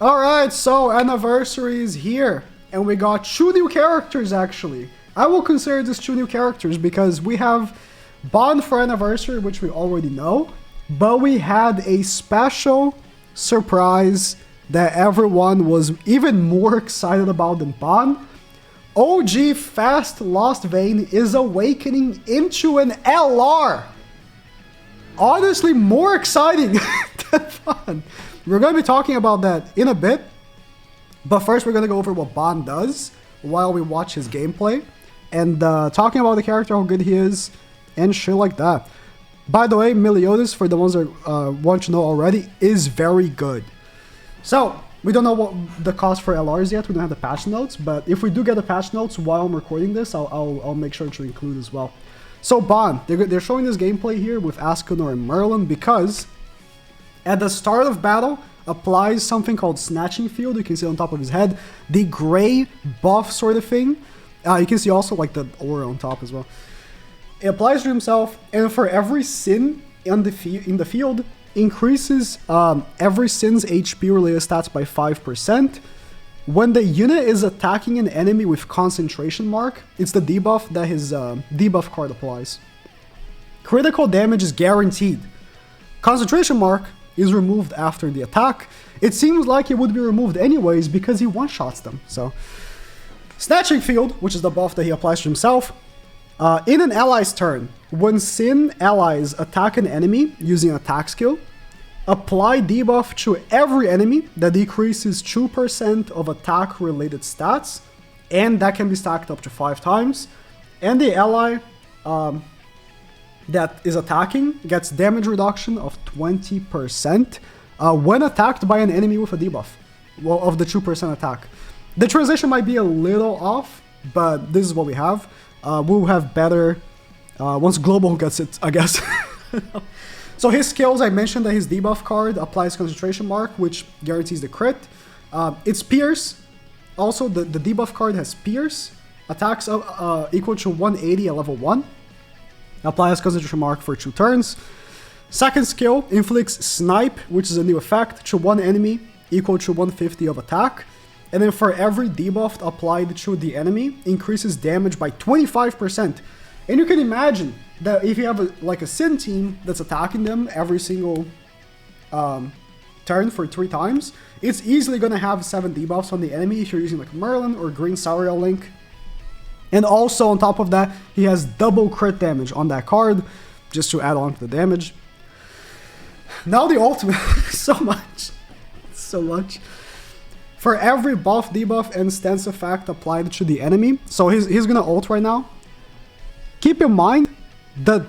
Alright, so anniversary is here. And we got 2 new characters actually. I will consider this 2 new characters because we have Bond for anniversary, which we already know. But we had a special surprise that everyone was even more excited about than Bond. OG Fast LOSTVAYNE is awakening into an LR. Honestly, more exciting than Bond. We're going to be talking about that in a bit. But first, we're going to go over what Bond does while we watch his gameplay. And talking about the character, how good he is, and shit like that. By the way, Meliodas, for the ones that want to know already, is very good. So, we don't know what the cost for LRs yet. We don't have the patch notes. But if we do get the patch notes while I'm recording this, I'll make sure to include as well. So, Bond, they're showing this gameplay here with Ascanor and Merlin because at the start of battle, applies something called Snatching Field. You can see on top of his head, the gray buff sort of thing. You can see also like the aura on top as well. It applies to himself, and for every sin in the field, increases every sin's HP related stats by 5%. When the unit is attacking an enemy with concentration mark, it's the debuff that his debuff card applies. Critical damage is guaranteed. Concentration mark is removed after the attack. It seems like it would be removed anyways because he one-shots them. So, Snatching Field, which is the buff that he applies to himself. In an ally's turn, when Sin allies attack an enemy using an attack skill, apply debuff to every enemy that decreases 2% of attack-related stats, and that can be stacked up to 5 times. And the ally that is attacking gets damage reduction of 20% when attacked by an enemy with a debuff of the 2% attack. The transition might be a little off, but this is what we have. We'll have better once Global gets it, I guess. So his skills, I mentioned that his debuff card applies concentration mark, which guarantees the crit. It's Pierce. Also, the debuff card has Pierce. Attacks equal to 180 at level 1. Applies concentration mark for 2 turns. Second skill inflicts Snipe, which is a new effect, to one enemy equal to 150 of attack. And then for every debuff applied to the enemy, increases damage by 25%. And you can imagine that if you have a Sin team that's attacking them every single turn for 3 times, it's easily going to have 7 debuffs on the enemy if you're using like Merlin or Green Sauriel Link. And also on top of that, he has double crit damage on that card, just to add on to the damage. Now the ultimate, so much. For every buff, debuff, and stance effect applied to the enemy, so he's gonna ult right now. Keep in mind that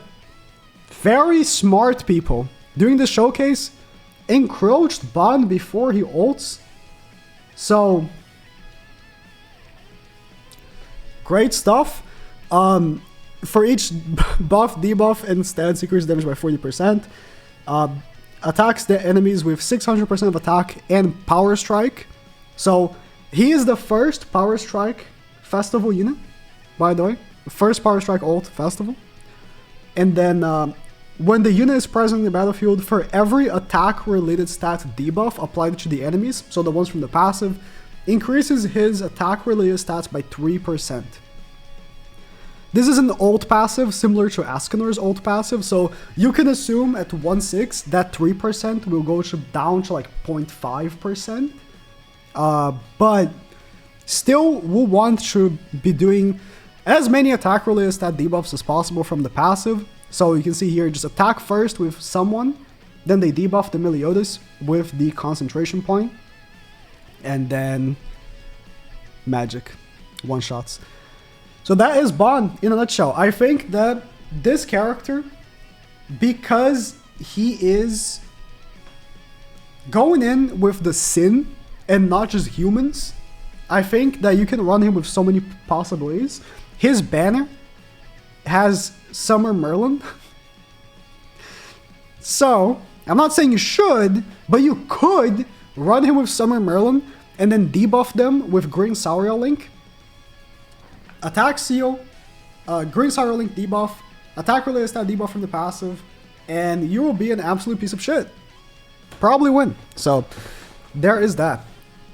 very smart people during the showcase encroached Bond before he ults. So, great stuff. For each buff, debuff, and stance, increases damage by 40%. Attacks the enemies with 600% of attack and Power Strike. So, he is the first Power Strike Festival unit, by the way. First Power Strike ult Festival. And then, when the unit is present in the battlefield, for every attack-related stat debuff applied to the enemies, so the ones from the passive, increases his attack-related stats by 3%. This is an ult passive similar to Ascanor's ult passive, so you can assume at 1/6 that 3% will go down to like 0.5%. But still, we'll want to be doing as many attack-related stat debuffs as possible from the passive. So you can see here, just attack first with someone, then they debuff the Meliodas with the concentration point, and then magic, one-shots. So that is Bond in a nutshell. I think that this character, because he is going in with the Sin and not just humans, I think that you can run him with so many possibilities. His banner has Summer Merlin. So, I'm not saying you should, but you could run him with Summer Merlin and then debuff them with Green Sauriel Link. Attack Seal, Green Sauriel Link debuff, attack related stat debuff from the passive, and you will be an absolute piece of shit. Probably win. So, there is that.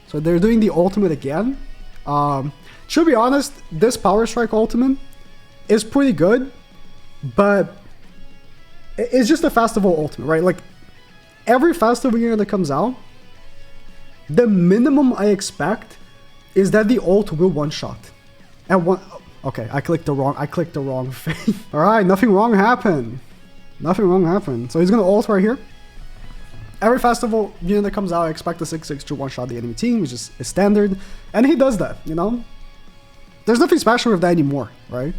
So they're doing the ultimate again. To be honest, this Power Strike ultimate is pretty good, but it's just a festival ultimate, right? Like, every festival year that comes out, the minimum I expect is that the ult will one-shot. And one... Okay, I clicked the wrong thing. Alright, nothing wrong happened. Nothing wrong happened. So he's gonna ult right here. Every festival unit that comes out, I expect the 6/6 to one-shot the enemy team, which is standard. And he does that, you know? There's nothing special with that anymore, right?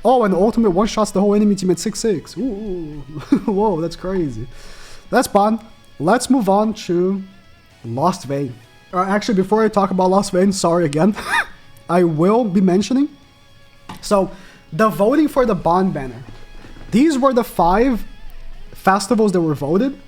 Oh, and the ultimate one-shots the whole enemy team at 6/6. Ooh, whoa, that's crazy. That's fun. Let's move on to LOSTVAYNE. Actually, before I talk about LOSTVAYNE, sorry again. I will be mentioning. So, the voting for the Bond banner. These were the 5 festivals that were voted.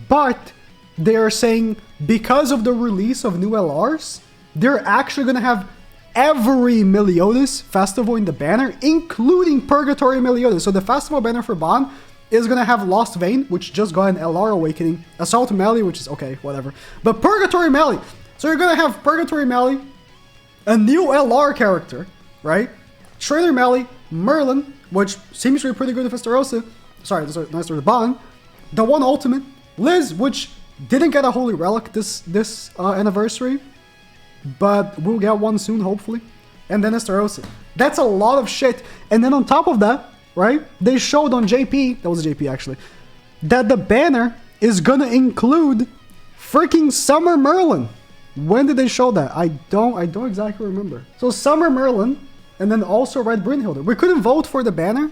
But they are saying because of the release of new LRs, they're actually going to have every Meliodas festival in the banner, including Purgatory Meliodas. So the festival banner for Bond is going to have LOSTVAYNE, which just got an LR Awakening, Assault Melee, which is okay, whatever. But Purgatory Melee. So you're going to have Purgatory Melee, a new LR character, right? Trailer Melee, Merlin, which seems to be pretty good with Estarossa. Sorry, nice to the Bond. The one ultimate, Liz, which didn't get a Holy Relic this anniversary, but we'll get one soon, hopefully. And then Estarossa. That's a lot of shit. And then on top of that, right, they showed on JP, that was a JP actually, that the banner is gonna include freaking Summer Merlin. When did they show that? I don't exactly remember. So Summer Merlin, and then also Red Brynhilde. We couldn't vote for the banner,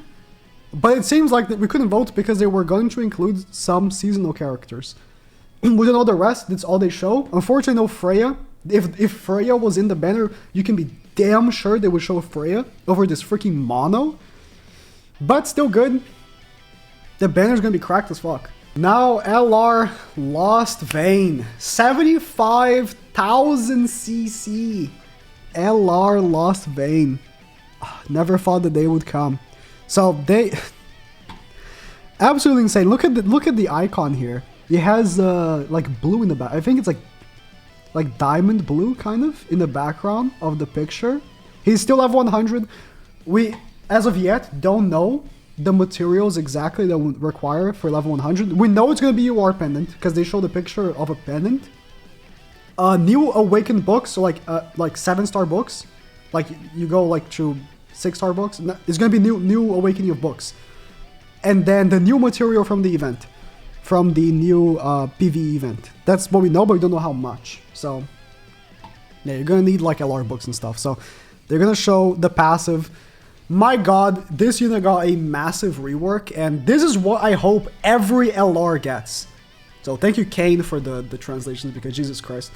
but it seems like that we couldn't vote because they were going to include some seasonal characters. We don't know the rest, that's all they show. Unfortunately, no Freya. If Freya was in the banner, you can be damn sure they would show Freya over this freaking mono. But still good. The banner's gonna be cracked as fuck. Now LR LOSTVAYNE. 75,000 CC. LR LOSTVAYNE. Never thought the day would come. So they absolutely insane. Look at the icon here. It has like blue in the back. I think it's like diamond blue kind of in the background of the picture. He's still level 100. We as of yet don't know the materials exactly that would require for level 100. We know it's gonna be a war pendant because they showed a picture of a pendant. New awakened books, so like 7-star books. Like you go like to 6-star books. It's gonna be new awakening of books, and then the new material from the event, from the new PvE event. That's what we know, but we don't know how much. So yeah, you're gonna need like LR books and stuff. So they're gonna show the passive. My god, this unit got a massive rework, and this is what I hope every LR gets. So thank you, Kane, for the translations, because Jesus Christ.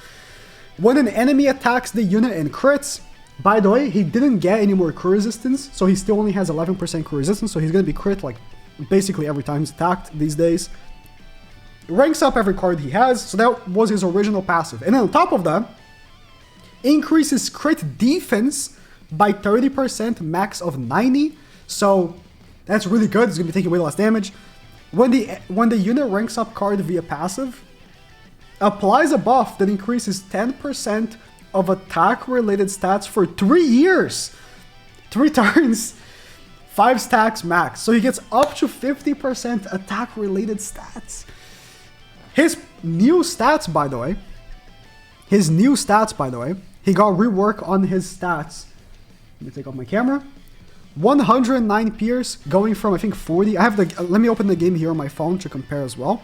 When an enemy attacks the unit and crits, by the way, he didn't get any more crit resistance, so he still only has 11% crit resistance, so he's gonna be crit like basically every time he's attacked these days. Ranks up every card he has, so that was his original passive. And then on top of that, increases crit defense by 30%, max of 90. So that's really good. It's gonna be taking way less damage. When the unit ranks up card via passive, applies a buff that increases 10% of attack-related stats for 3 years. 3 turns, 5 stacks max. So he gets up to 50% attack-related stats. His new stats, by the way, he got rework on his stats. Let me take off my camera. 109 Pierce, going from, I think, 40. I have the, let me open the game here on my phone to compare as well.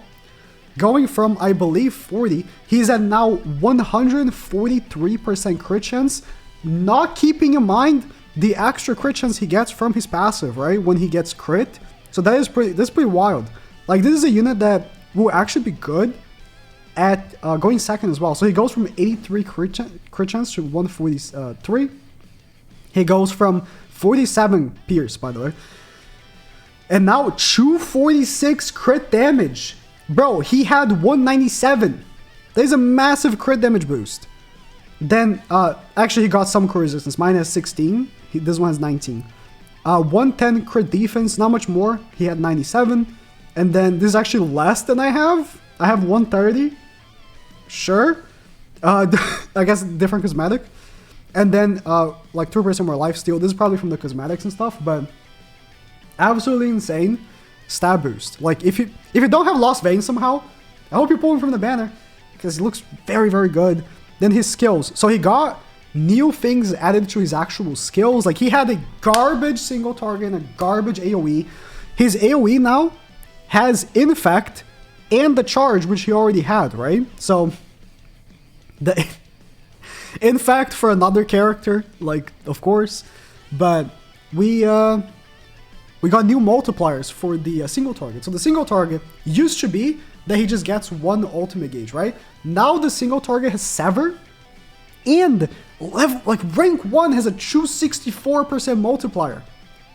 Going from, I believe, 40, he's at now 143% crit chance, not keeping in mind the extra crit chance he gets from his passive, right? When he gets crit. So that's pretty wild. Like, this is a unit that will actually be good at going second as well. So he goes from 83 crit chance to 143. He goes from 47 Pierce, by the way. And now 246 crit damage. Bro, he had 197. There's a massive crit damage boost. Then, actually he got some crit resistance. Mine has 16. This one has 19. 110 crit defense, not much more. He had 97. And then this is actually less than I have. I have 130. Sure. I guess different cosmetic. And then like 2% more lifesteal. This is probably from the cosmetics and stuff, but absolutely insane stab boost. Like if you don't have Lost Vein somehow, I hope you pull him from the banner because he looks very, very good. Then his skills. So he got new things added to his actual skills. Like he had a garbage single target and a garbage AoE. His AoE now has Infect and the charge, which he already had, right? So the Infect for another character, like, of course, but we got new multipliers for the single target. So the single target used to be that he just gets one ultimate gauge, right? Now the single target has Sever, and rank 1 has a 264% multiplier.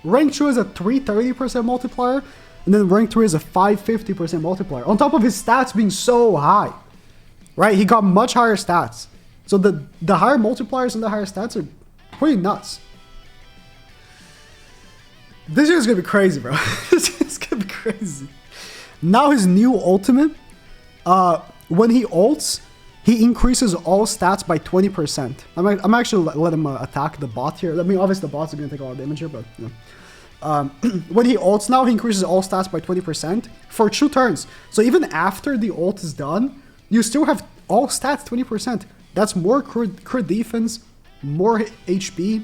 Rank 2 is a 330% multiplier, and then rank 3 is a 550% multiplier. On top of his stats being so high, right? He got much higher stats. So the higher multipliers and the higher stats are pretty nuts. This year's gonna be crazy, bro. This year's gonna be crazy. Now his new ultimate, when he ults, he increases all stats by 20%. I'm actually let him attack the bot here. I mean, obviously the bots are gonna take a lot of damage here, but you know. When he ults now, he increases all stats by 20% for 2 turns. So even after the ult is done, you still have all stats 20%. That's more crit defense, more HP.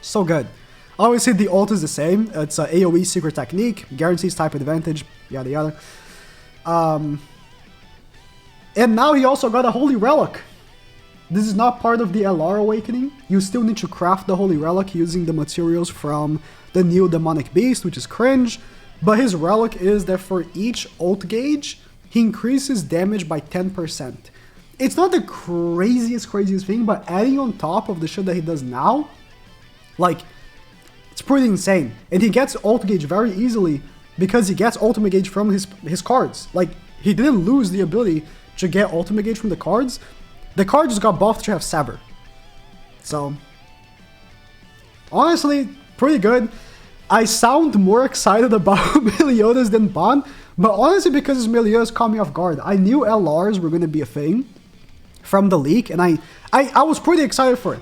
So good. Obviously, the ult is the same. It's a AoE secret technique, guarantees type advantage, yada yada. And now he also got a Holy Relic. This is not part of the LR Awakening. You still need to craft the Holy Relic using the materials from the new Demonic Beast, which is cringe. But his relic is that for each ult gauge, he increases damage by 10%. It's not the craziest thing, but adding on top of the shit that he does now, like, it's pretty insane. And he gets ult gauge very easily because he gets ultimate gauge from his cards. Like, he didn't lose the ability to get ultimate gauge from the cards. The card just got buffed to have Saber. So, honestly, pretty good. I sound more excited about Meliodas than Ban, but honestly because it's Meliodas caught me off guard. I knew LRs were going to be a thing from the leak, and I was pretty excited for it.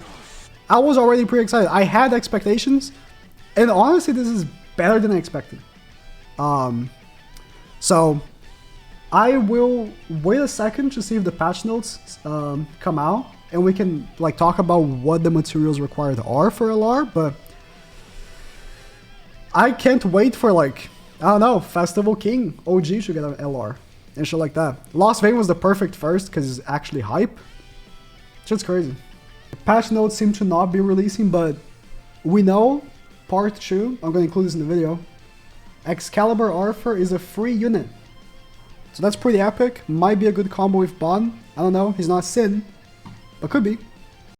I was already pretty excited. I had expectations, and honestly this is better than I expected. So I will wait a second to see if the patch notes come out, and we can like talk about what the materials required are for LR, but I can't wait for, like, I don't know, Festival King OG to get an LR and shit like that. Lost Vein was the perfect first because it's actually hype. Shit's crazy. Patch notes seem to not be releasing, but we know part 2, I'm going to include this in the video, Excalibur Arthur is a free unit. So that's pretty epic. Might be a good combo with Ban. I don't know, he's not Sin, but could be.